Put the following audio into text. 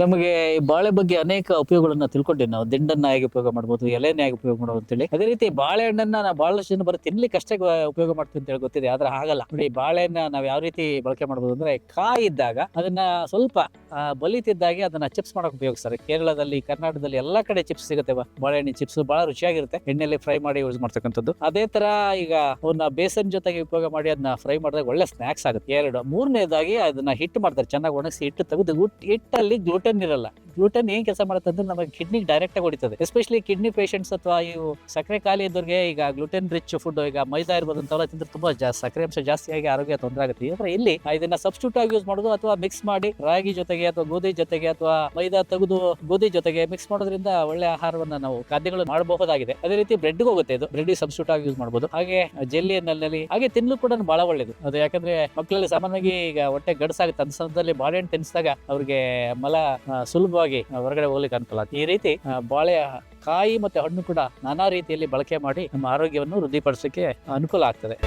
ನಮಗೆ ಈ ಬಾಳೆ ಬಗ್ಗೆ ಅನೇಕ ಉಪಯೋಗಗಳನ್ನ ತಿಳ್ಕೊಂಡಿವಿ ನಾವು. ದಿಂಡನ್ನ ಹೇಗೆ ಉಪಯೋಗ ಮಾಡ್ಬೋದು, ಎಲೆನ ಹೇಗೆ ಉಪಯೋಗ ಮಾಡ್ಬೋದು ಅಂತೇಳಿ. ಅದೇ ರೀತಿ ಬಾಳೆಹಣ್ಣನ್ನ ನಾವು ಬಹಳಷ್ಟು ಜನ ಬರೀ ತಿನ್ಲಿಕ್ಕೆ ಅಷ್ಟೇ ಉಪಯೋಗ ಮಾಡ್ತೀವಿ ಅಂತ ಹೇಳಿ ಗೊತ್ತಿದೆ, ಆದ್ರೆ ಹಾಗಲ್ಲ ನೋಡಿ. ಬಾಳೆಹಣ್ಣ ನಾವ್ ಯಾವ ರೀತಿ ಬಳಕೆ ಮಾಡ್ಬೋದು ಅಂದ್ರೆ, ಕಾಯಿ ಇದ್ದಾಗ ಅದನ್ನ ಸ್ವಲ್ಪ ಬಲಿತಿದ್ದಾಗೆ ಅದನ್ನ ಚಿಪ್ಸ್ ಮಾಡಕ್ ಉಪಯೋಗಿಸ್ತಾರೆ. ಕೇರಳದಲ್ಲಿ, ಕರ್ನಾಟಕದಲ್ಲಿ ಎಲ್ಲಾ ಕಡೆ ಚಿಪ್ಸ್ ಸಿಗುತ್ತೆ. ಬಾಳೆಹಣ್ಣಿನ ಚಿಪ್ಸ್ ಬಹಳ ರುಚಿಯಾಗಿರುತ್ತೆ, ಎಣ್ಣೆಯಲ್ಲಿ ಫ್ರೈ ಮಾಡಿ ಯೂಸ್ ಮಾಡ್ತಕ್ಕಂಥದ್ದು. ಅದೇ ತರ ಈಗ ಅವನ್ನ ಬೇಸನ್ ಜೊತೆಗೆ ಉಪಯೋಗ ಮಾಡಿ ಅದನ್ನ ಫ್ರೈ ಮಾಡಿದಾಗ ಒಳ್ಳೆ ಸ್ನಾಕ್ಸ್ ಆಗುತ್ತೆ. ಎರಡು ಮೂರನೇದಾಗಿ ಅದನ್ನ ಹಿಟ್ಟು ಮಾಡ್ತಾರೆ, ಚೆನ್ನಾಗಿ ಒಣಗಿಸಿ ಹಿಟ್ಟು ತೆಗೆದು. ಹಿಟ್ಟಲ್ಲಿ ಗ್ಲೂಟನ್ ಇರಲ್ಲ. ಗ್ಲೂಟನ್ ಏನ್ ಕೆಲಸ ಮಾಡುತ್ತೆ ಅಂದ್ರೆ ನಮಗೆ ಕಿಡ್ನಿ ಡೈರೆಕ್ಟ್ ಆಗಿ ಹೊಡಿತದೆ. ಎಸ್ಪೆಷಲಿ ಕಿಡ್ನಿ ಪೇಷಂಟ್ಸ್ ಅಥವಾ ಇವು ಸಕ್ಕರೆ ಖಾಲಿ ಇದ್ದವ್ರಿಗೆ ಈಗ ಗ್ಲೂಟನ್ ರಿಚ್ ಫುಡ್, ಈಗ ಮೈದಾ ಇರ್ಬೋದು ಅಂತೆಲ್ಲ ತಿಂದ್ರೆ ತುಂಬಾ ಸಕ್ಕರೆ ಅಂಶ ಜಾಸ್ತಿ ಆಗಿ ಆರೋಗ್ಯ ತೊಂದರೆ ಆಗುತ್ತೆ. ಅಂದ್ರೆ ಇಲ್ಲಿ ಇದನ್ನ ಸಬ್ಸ್ಟಿಟ್ಯೂಟ್ ಆಗಿ ಯೂಸ್ ಮಾಡೋದು, ಅಥವಾ ಮಿಕ್ಸ್ ಮಾಡಿ ರಾಗಿ ಜೊತೆಗೆ ಅಥವಾ ಗೋಧಿ ಜೊತೆಗೆ ಅಥವಾ ಮೈದಾ ತೆಗೆದು ಗೋಧಿ ಜೊತೆಗೆ ಮಿಕ್ಸ್ ಮಾಡೋದ್ರಿಂದ ಒಳ್ಳೆ ಆಹಾರವನ್ನ ನಾವು ಖಾದ್ಯಗಳು ಮಾಡಬಹುದಾಗಿದೆ. ಅದೇ ರೀತಿ ಬ್ರೆಡ್ ಹೋಗುತ್ತೆ, ಇದು ಬ್ರೆಡ್ ಸಬ್ಸ್ಟಿಟ್ಯೂಟ್ ಆಗಿ ಯೂಸ್ ಮಾಡಬಹುದು. ಹಾಗೆ ಜೆಲ್ಲಿಯಲ್ಲಿ ಹಾಗೆ ತಿನ್ಲು ಕೂಡ ಬಹಳ ಒಳ್ಳೇದು ಅದು. ಯಾಕಂದ್ರೆ ಮಕ್ಕಳಲ್ಲಿ ಸಾಮಾನ್ಯವಾಗಿ ಈಗ ಹೊಟ್ಟೆ ಗಡಸಾಗುತ್ತೆ ಅಂತ ಸಂದರ್ಭದಲ್ಲಿ ಬಾಳೆಹಣ್ಣು ತಿನ್ನಿಸಿದಾಗ ಅವ್ರಿಗೆ ಮಲ ಸುಲಭವಾಗಿ ಹೊರಗಡೆ ಹೋಗ್ಲಿಕ್ಕೆ ಅನುಕೂಲ ಆಗುತ್ತೆ. ಈ ರೀತಿ ಬಾಳೆ ಕಾಯಿ ಮತ್ತೆ ಹಣ್ಣು ಕೂಡ ನಾನಾ ರೀತಿಯಲ್ಲಿ ಬಳಕೆ ಮಾಡಿ ನಮ್ಮ ಆರೋಗ್ಯವನ್ನು ವೃದ್ಧಿಪಡಿಸಲಿಕ್ಕೆ ಅನುಕೂಲ ಆಗ್ತದೆ.